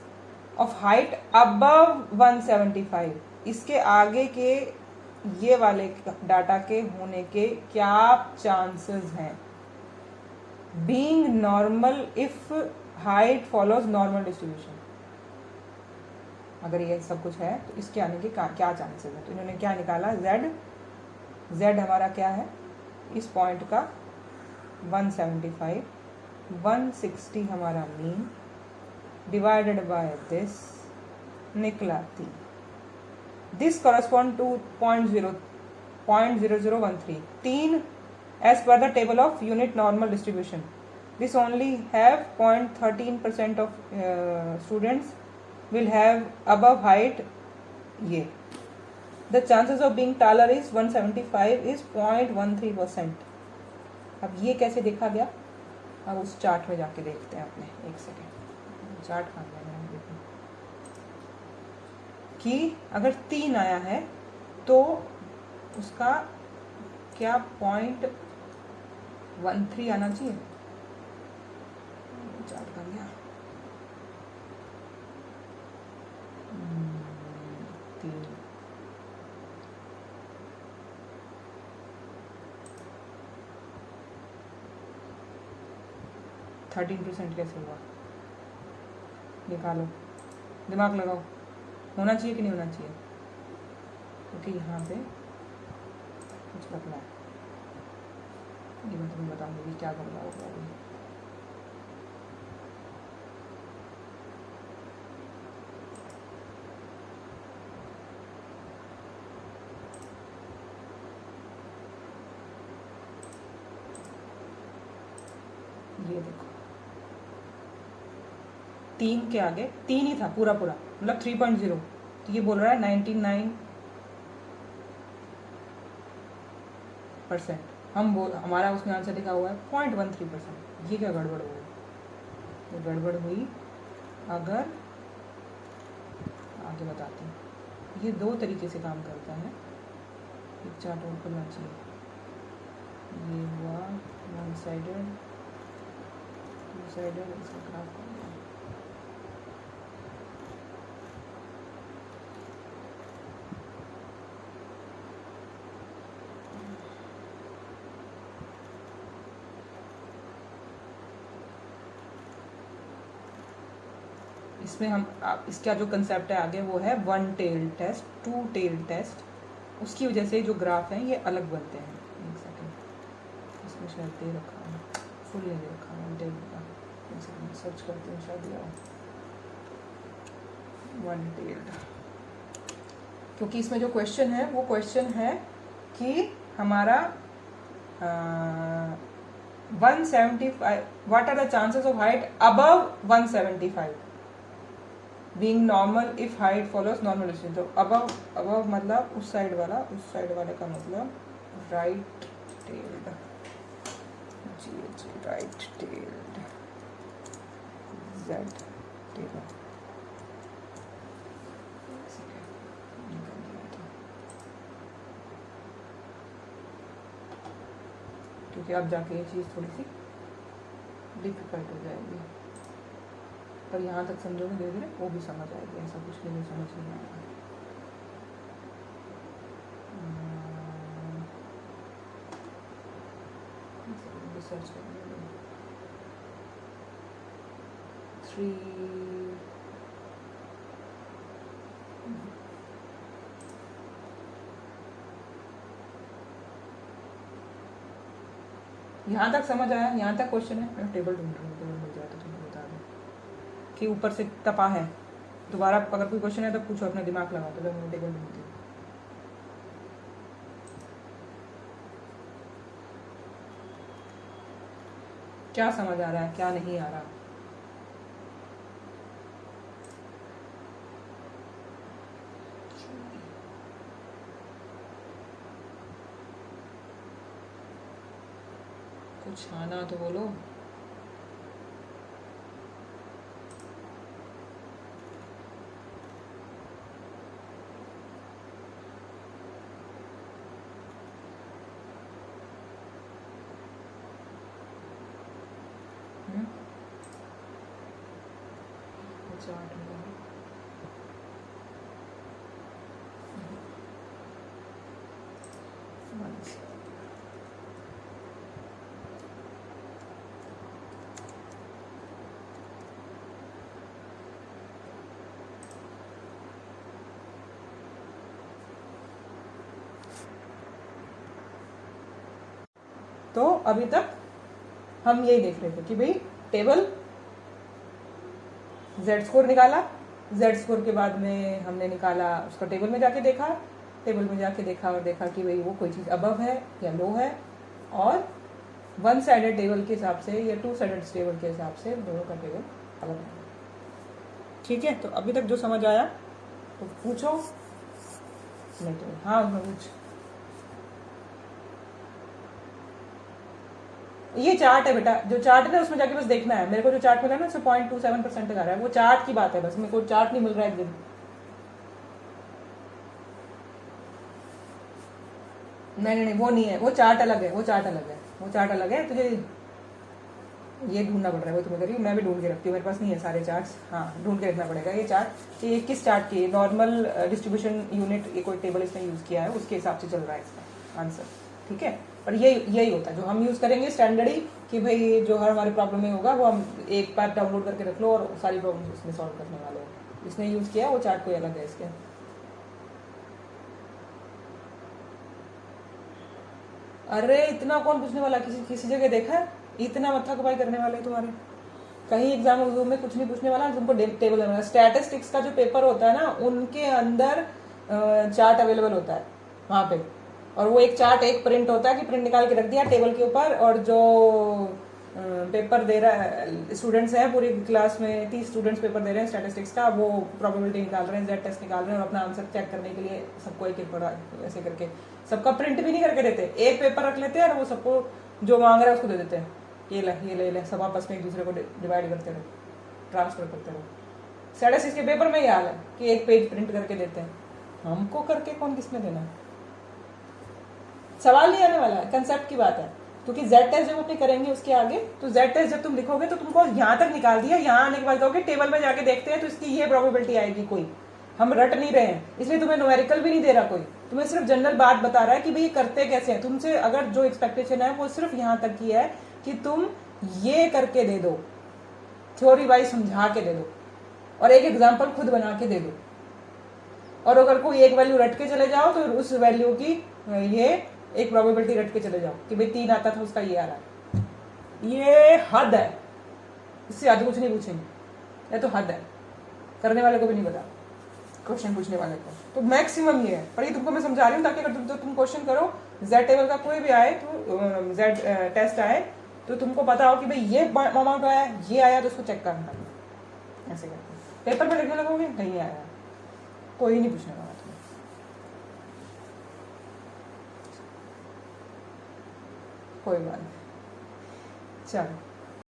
of height above 175, इसके आगे के ये वाले डाटा के होने के क्या चांसेस हैं। Being normal if height follows normal distribution, अगर ये सब कुछ है तो इसके आने के क्या चांसेस है। तो इन्होंने क्या निकाला, z हमारा क्या है इस पॉइंट का 175, 160 हमारा मीन डिवाइडेड बाय दिस निकला 3। This correspond to 0.0013 as per the table of unit normal distribution. This only have 0.13% of students will have above height ये. The chances of being taller is 175 is 0.13%. अब ये कैसे देखा गया, अब उस चार्ट में जाके देखते हैं अपने। एक सेकेंड, चार्ट कहाँ गया मेरा, देखो कि अगर 3 आया है तो उसका क्या 0.13 आना चाहिए। चार्ट कर गया 3, 13% कैसे हुआ, निकालो, दिमाग लगाओ, होना चाहिए कि नहीं होना चाहिए, क्योंकि यहाँ पे कुछ बदला है। ये मैं तुम्हें बताऊंगी कि क्या करना होगा अभी। ये देखो 3 के आगे 3 ही था पूरा पूरा, मतलब 3.0, तो ये बोल रहा है 99%। हमारा उसमें आंसर लिखा हुआ है 0.13%। ये क्या गड़बड़ हुई? ये गड़बड़ हुई अगर, आगे बताती हूँ। ये 2 तरीके से काम करता है। एक चार्ट और करना चाहिए। ये हुआ वन साइडेड, टू साइडेड, इसका ग्राफ कर दिया। इसमें हम इसका जो कंसेप्ट है आगे वो है 1 टेल टेस्ट, 2 टेल टेस्ट। उसकी वजह से जो ग्राफ हैं ये अलग बनते हैं। एक सेकेंड, इसमें शायद दे रखा है, फुल नहीं दे रखा है, 1 टेल का। एक सेकेंड सर्च करते हैं, शायद दिया 1 टेल्ड। क्योंकि इसमें जो क्वेश्चन है वो क्वेश्चन है कि हमारा 175, what are the chances of height above 175 being normal if height follows normal distance. तो अबव मतलब उस साइड वाला, उस साइड वाले का मतलब राइट टेल्ड, जी राइट टेल्ड, जेड टेल्ड। क्योंकि अब जाके ये चीज़ थोड़ी सी डिफिकल्ट हो जाएगी, पर यहाँ तक समझोगे धीरे धीरे वो भी समझ आएगी। ऐसा कुछ नहीं समझ नहीं आएगा। सर्च करेंगे 3, यहाँ तक समझ आया? यहाँ तक क्वेश्चन है। मैं टेबल ढूंढ रही हूँ, टेबल मिल जाए तो तुम्हें बता दूँ कि ऊपर से तपा है। दोबारा अगर कोई क्वेश्चन है तो पूछो, अपना दिमाग लगाओ। तो मैं टेबल ढूंढती हूँ। क्या समझ आ रहा है, क्या नहीं आ रहा? कुछ आना तो बोलो। चार्ट में तो अभी तक हम यही देख रहे थे कि भाई टेबल जेड स्कोर निकाला, जेड स्कोर के बाद में हमने निकाला उसका टेबल में जाके देखा, टेबल में जाके देखा और देखा कि भाई वो कोई चीज़ अबव है या लो है, और 1 साइडेड टेबल के हिसाब से या 2 साइडेड टेबल के हिसाब से दोनों का टेबल अलग है। ठीक है, तो अभी तक जो समझ आया तो पूछो, नहीं तो हाँ उसमें पूछ। ये चार्ट है बेटा, जो चार्ट है ना उसमें जाके बस देखना है। मेरे को जो चार्ट मिला ना उसमें 0.27% आ रहा है, वो चार्ट की बात है बस। मेरे को चार्ट नहीं मिल रहा है एकदम। नहीं वो नहीं है, वो चार्ट अलग है, वो चार्ट अलग है, वो चार्ट अलग है। तुझे ये ढूंढना पड़ रहा है, वो तुम्हें करी, मैं भी ढूंढ के रखती हूँ, मेरे पास नहीं है सारे चार्ट्स। हाँ ढूंढ के रखना पड़ेगा ये चार्ट। ये किस चार्ट की नॉर्मल डिस्ट्रीब्यूशन यूनिट, ये कोई टेबल इसने यूज़ किया है, उसके हिसाब से चल रहा है इसका आंसर। ठीक है, पर यही होता है जो हम यूज़ करेंगे स्टैंडर्ड ही, कि भाई जो हर हमारी प्रॉब्लम में होगा वो हम एक बार डाउनलोड करके रख लो और सारी प्रॉब्लम उसमें सॉल्व करने वाले हो। जिसने यूज़ किया वो चार्ट कोई अलग है इसके। अरे इतना कौन पूछने वाला, किसी किसी जगह देखा है इतना मत्था कपाई करने वाले तुम्हारे? कहीं एग्जाम में कुछ नहीं पूछने वाला, तुमको टेबल करना। स्टैटिस्टिक्स का जो पेपर होता है ना, उनके अंदर चार्ट अवेलेबल होता है वहाँ पे, और वो एक चार्ट एक प्रिंट होता है कि प्रिंट निकाल के रख दिया टेबल के ऊपर, और जो पेपर दे रहा है स्टूडेंट्स हैं पूरी क्लास में 30 स्टूडेंट्स पेपर दे रहे हैं स्टैटिस्टिक्स का, वो प्रोबेबिलिटी निकाल रहे हैं, जेड टेस्ट निकाल रहे हैं, और अपना आंसर चेक करने के लिए सबको एक एक पढ़ा ऐसे करके, सबका प्रिंट भी नहीं करके देते, एक पेपर रख लेते हैं और वो सबको जो मांग रहा है उसको दे देते हैं, ये ले ये ले ले, सब आपस में एक दूसरे को डिवाइड करते रहो, ट्रांसफर करते रहो। स्टैटिस्टिक्स के पेपर में ये हाल है कि एक पेज प्रिंट करके देते हैं, हमको करके कौन किसने देना? सवाल नहीं आने वाला है, कंसेप्ट की बात है, क्योंकि जेड टेस्ट जब अपने करेंगे उसके आगे, तो जेड टेस्ट जब तुम लिखोगे तो तुमको यहाँ तक निकाल दिया, यहाँ आने के बाद कहोगे टेबल में जाके देखते हैं तो इसकी ये प्रोबेबिलिटी आएगी, कोई हम रट नहीं रहे हैं, इसलिए तुम्हें न्यूमेरिकल भी नहीं दे रहा कोई, तुम्हें सिर्फ जनरल बात बता रहा है कि भाई ये करते कैसे हैं। तुमसे अगर जो एक्सपेक्टेशन है वो सिर्फ यहाँ तक की है कि तुम ये करके दे दो, थ्योरी वाइज समझा के दे दो, और एक एग्जाम्पल खुद बना के दे दो, और अगर कोई एक वैल्यू रट के चले जाओ तो उस वैल्यू की ये एक प्रोबेबिलिटी रट के चले जाओ कि भाई 3 आता था उसका ये आ रहा है, ये हद है, इससे ज्यादा कुछ नहीं पूछेंगे, ये तो हद है, करने वाले को भी नहीं पता, क्वेश्चन पूछने वाले को तो मैक्सिमम ये है। पर ये तुमको मैं समझा रही हूँ ताकि अगर तुम क्वेश्चन करो जेड टेबल का कोई भी आए तो जेड टेस्ट आए तो तुमको पता हो कि भाई ये अमाउंट आया, ये आया तो उसको चेक करना, ऐसे करके पेपर पे लिखने लगोगे नहीं आया, कोई नहीं पूछने वाला तुम्हें। कोई बात नहीं, चलो।